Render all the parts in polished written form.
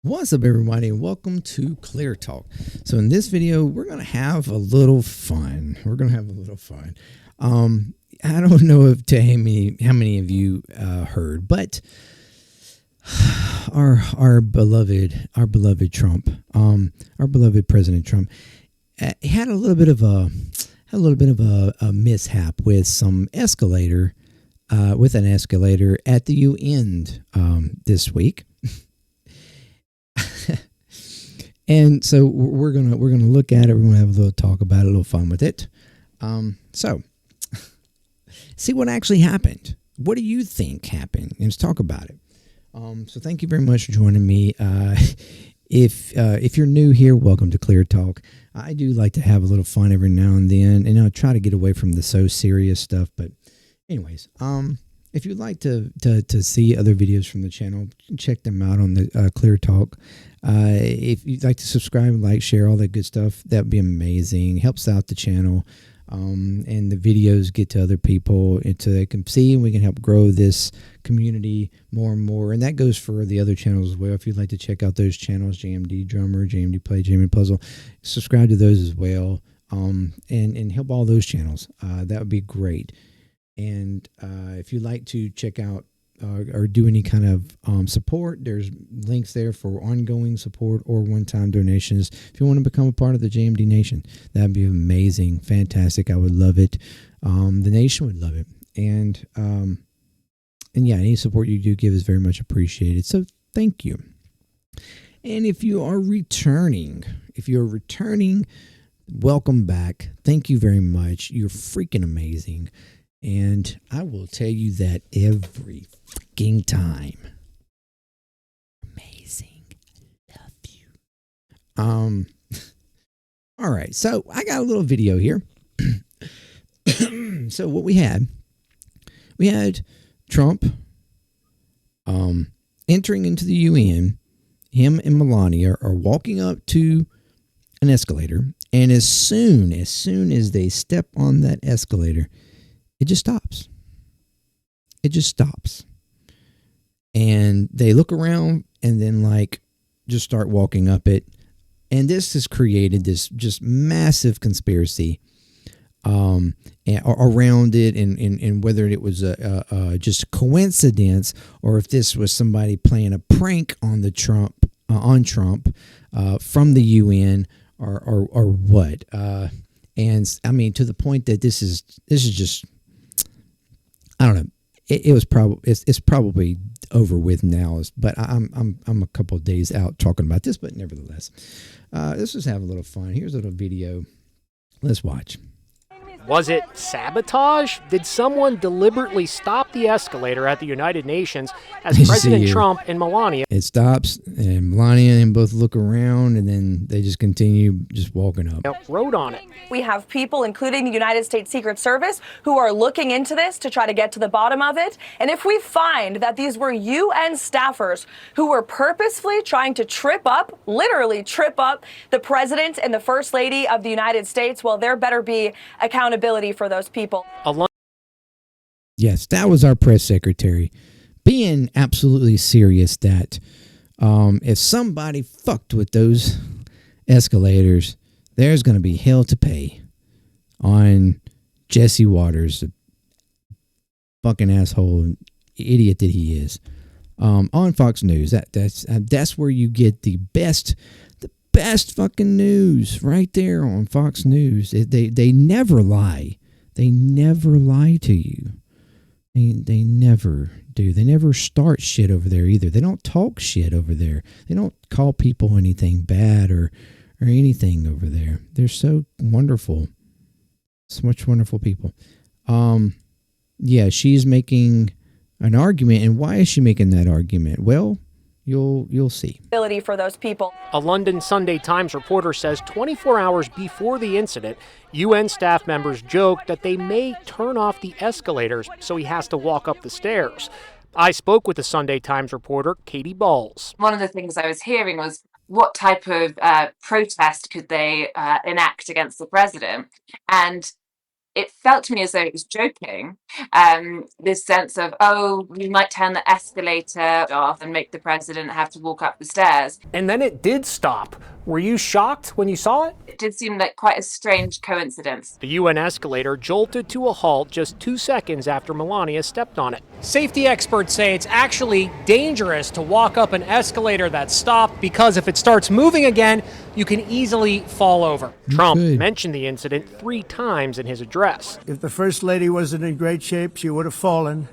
What's up, everybody, and welcome to ClearTalk. So in this video, we're going to have a little fun. I don't know if how many of you heard, but our beloved Trump, our beloved President Trump, had a little bit of a mishap with an escalator at the UN this week. And so we're gonna look at it. We're gonna have a little talk about it, a little fun with it. So see what actually happened. What do you think happened? And let's talk about it. So thank you very much for joining me. If you're new here, welcome to Clear Talk. I do like to have a little fun every now and then, and I'll try to get away from the so serious stuff. But anyways, if you'd like to see other videos from the channel, check them out on the Clear Talk. If you'd like to subscribe, like, share, all that good stuff, that would be amazing. Helps out the channel, and the videos get to other people so they can see, and we can help grow this community more and more. And that goes for the other channels as well. If you'd like to check out those channels, JMD Drummer, JMDPLAY, JMD Puzzle, subscribe to those as well, and help all those channels. That would be great. And if you'd like to check out or do any kind of support, there's links there for ongoing support or one-time donations. If you want to become a part of the JMD Nation, that'd be amazing, fantastic. I would love it. The nation would love it. And yeah, any support you do give is very much appreciated. So thank you. And if you are returning, welcome back. Thank you very much. You're freaking amazing. And I will tell you that every freaking time. Amazing. Love you. All right. So I got a little video here. So what we had Trump entering into the UN. Him and Melania are walking up to an escalator, and as soon as they step on that escalator, it just stops. And they look around and then just start walking up it. And this has created this just massive conspiracy around it, and whether it was just a coincidence or if this was somebody playing a prank on Trump from the UN or what. And I mean, to the point that this is just, I don't know. It's probably over with now, but I'm a couple of days out talking about this, but nevertheless, let's just have a little fun. Here's a little video. Let's watch. Was it sabotage? Did someone deliberately stop the escalator at the United Nations as President Trump and Melania? It stops, and Melania and him both look around, and then they just continue just walking up. Wrote on it. We have people, including the United States Secret Service, who are looking into this to try to get to the bottom of it. And if we find that these were UN staffers who were purposefully trying to literally trip up the President and the First Lady of the United States, well, there better be accountability for those people. Yes, that was our press secretary being absolutely serious that if somebody fucked with those escalators, there's going to be hell to pay on Jesse Waters, the fucking asshole idiot that he is, on Fox News. That's where you get the best fucking news, right there on Fox News. They never lie. They never lie to you. They never do. They never start shit over there either. They don't talk shit over there. They don't call people anything bad or anything over there. They're so wonderful. Such wonderful people. Yeah, she's making an argument. And why is she making that argument? Well, you'll see. For those people. A London Sunday Times reporter says 24 hours before the incident, UN staff members joked that they may turn off the escalators so he has to walk up the stairs. I spoke with the Sunday Times reporter, Katie Balls. One of the things I was hearing was what type of protest could they enact against the president? And it felt to me as though it was joking. This sense of, oh, we might turn the escalator off and make the president have to walk up the stairs. And then it did stop. Were you shocked when you saw it? It did seem like quite a strange coincidence. The UN escalator jolted to a halt just 2 seconds after Melania stepped on it. Safety experts say it's actually dangerous to walk up an escalator that's stopped because if it starts moving again, you can easily fall over. Trump mentioned the incident 3 times in his address. If the First Lady wasn't in great shape, she would have fallen.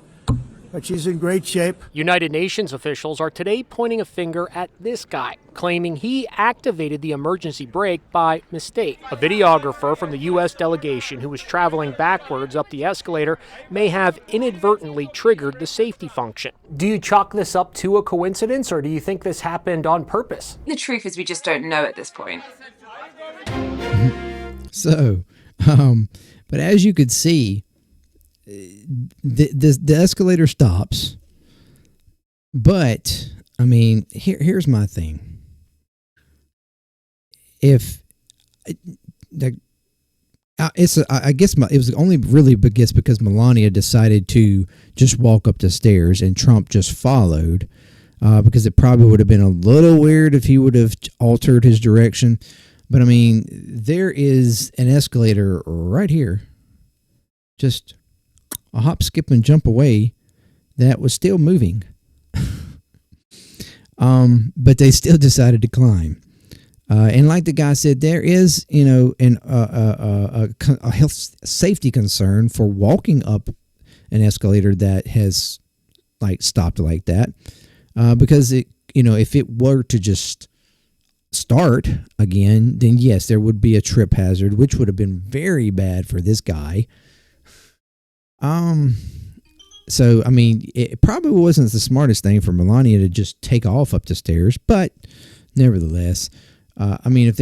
But she's in great shape. United Nations officials are today pointing a finger at this guy, claiming he activated the emergency brake by mistake. A videographer from the U.S. delegation who was traveling backwards up the escalator may have inadvertently triggered the safety function. Do you chalk this up to a coincidence, or do you think this happened on purpose? The truth is we just don't know at this point. So, but as you could see, the escalator stops, but I mean, here's my thing. If I guess it was only really because Melania decided to just walk up the stairs and Trump just followed, because it probably would have been a little weird if he would have altered his direction. But I mean, there is an escalator right here, just a hop, skip, and jump away, that was still moving. But they still decided to climb. And like the guy said, there is, a health safety concern for walking up an escalator that has stopped like that, because if it were to just start again, then yes, there would be a trip hazard, which would have been very bad for this guy. So, I mean, it probably wasn't the smartest thing for Melania to just take off up the stairs, but nevertheless, I mean, if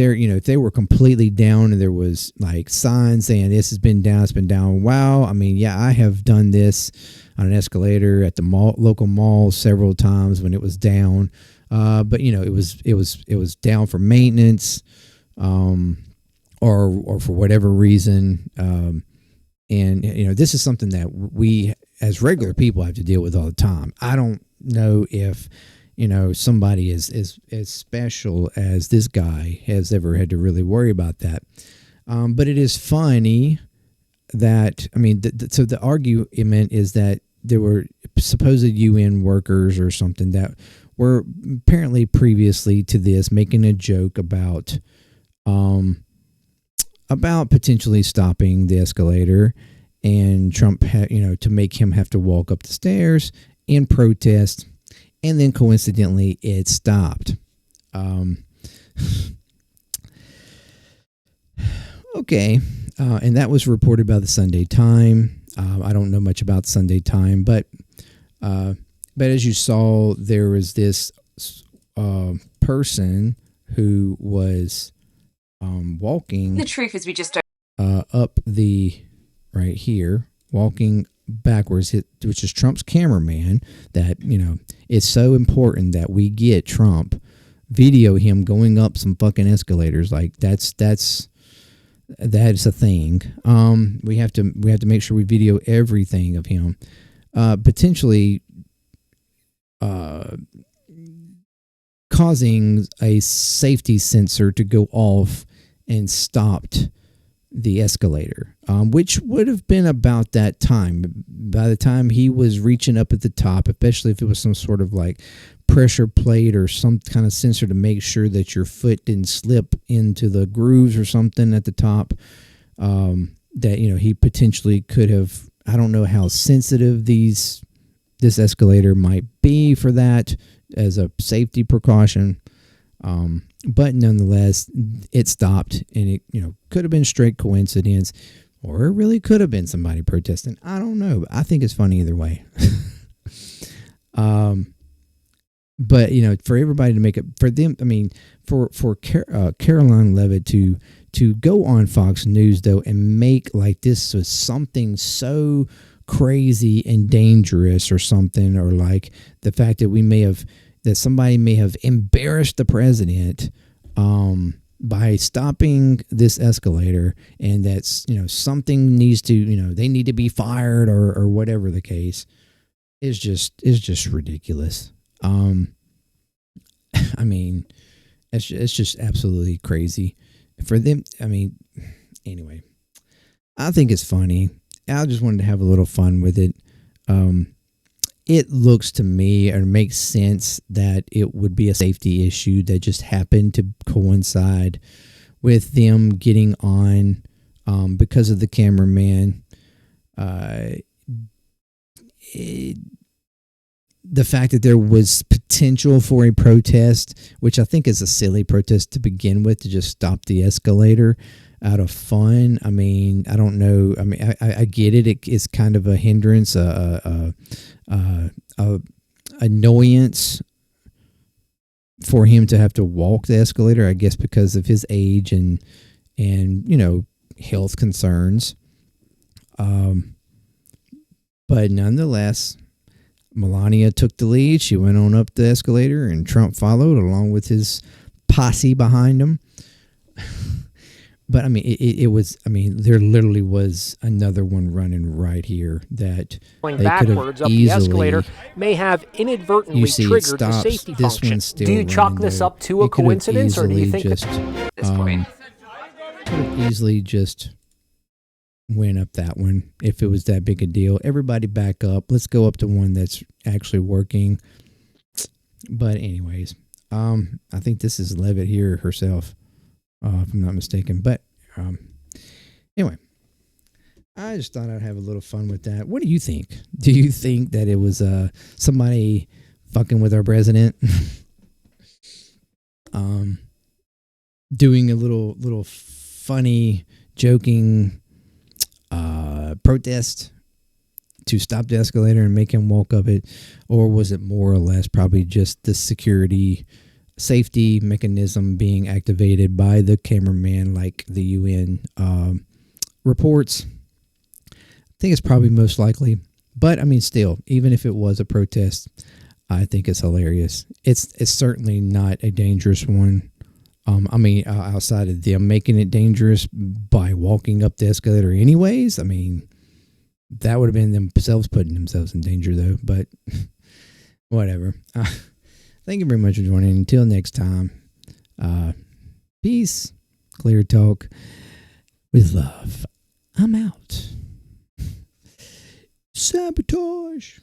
they were completely down and there was signs saying this has been down, it's been down. Wow. I mean, yeah, I have done this on an escalator at the local mall several times when it was down. But it was down for maintenance, or for whatever reason. And, this is something that we as regular people have to deal with all the time. I don't know if, somebody as special as this guy has ever had to really worry about that. But it is funny that, I mean, so the argument is that there were supposed UN workers or something that were apparently previously to this making a joke about potentially stopping the escalator, and Trump had, to make him have to walk up the stairs in protest, and then coincidentally it stopped. Okay, and that was reported by the Sunday Times. I don't know much about Sunday Times, but as you saw, there was this person who was walking. The truth is we just don't. Up the right here, walking backwards, which is Trump's cameraman. That it's so important that we get Trump video him going up some fucking escalators. That's a thing. We have to make sure we video everything of him, potentially causing a safety sensor to go off and stopped the escalator, which would have been about that time. By the time he was reaching up at the top, especially if it was some sort of pressure plate or some kind of sensor to make sure that your foot didn't slip into the grooves or something at the top, that he potentially could have. I don't know how sensitive this escalator might be for that as a safety precaution. But nonetheless, it stopped, and it could have been straight coincidence, or it really could have been somebody protesting. I don't know, but I think it's funny either way. But for everybody to make it, for them, I mean, for Caroline Levitt to go on Fox News though and make this was something so crazy and dangerous or something, or the fact that somebody may have embarrassed the president, by stopping this escalator, and that's, something needs to, they need to be fired or whatever the case, is just ridiculous. I mean, it's just absolutely crazy for them. I mean, anyway, I think it's funny. I just wanted to have a little fun with it. It looks to me, or makes sense, that it would be a safety issue that just happened to coincide with them getting on because of the cameraman. The fact that there was potential for a protest, which I think is a silly protest to begin with, to just stop the escalator out of fun. I mean, I don't know. I mean, I get it. It's kind of a hindrance, annoyance for him to have to walk the escalator, I guess, because of his age and health concerns. But nonetheless, Melania took the lead. She went on up the escalator, and Trump followed along with his posse behind him. But I mean, it was. I mean, there literally was another one running right here that going they could have backwards up easily. the escalator may have inadvertently triggered the safety function. Do you chalk this up to a coincidence, or do you think just, At this point, could have easily just went up that one if it was that big a deal? Everybody back up. Let's go up to one that's actually working. But anyways, I think this is Levitt here herself, if I'm not mistaken. But anyway, I just thought I'd have a little fun with that. What do you think? Do you think that it was somebody fucking with our president? Doing a little funny, joking protest to stop the escalator and make him walk up it? Or was it more or less probably just the security safety mechanism being activated by the cameraman, like the UN reports? I think it's probably most likely. But I mean, still, even if it was a protest, I think it's hilarious. It's certainly not a dangerous one. I mean, outside of them making it dangerous by walking up the escalator anyways, I mean, that would have been themselves putting themselves in danger, though. But whatever. Thank you very much for joining. Until next time, peace. Clear talk with love. I'm out. Sabotage.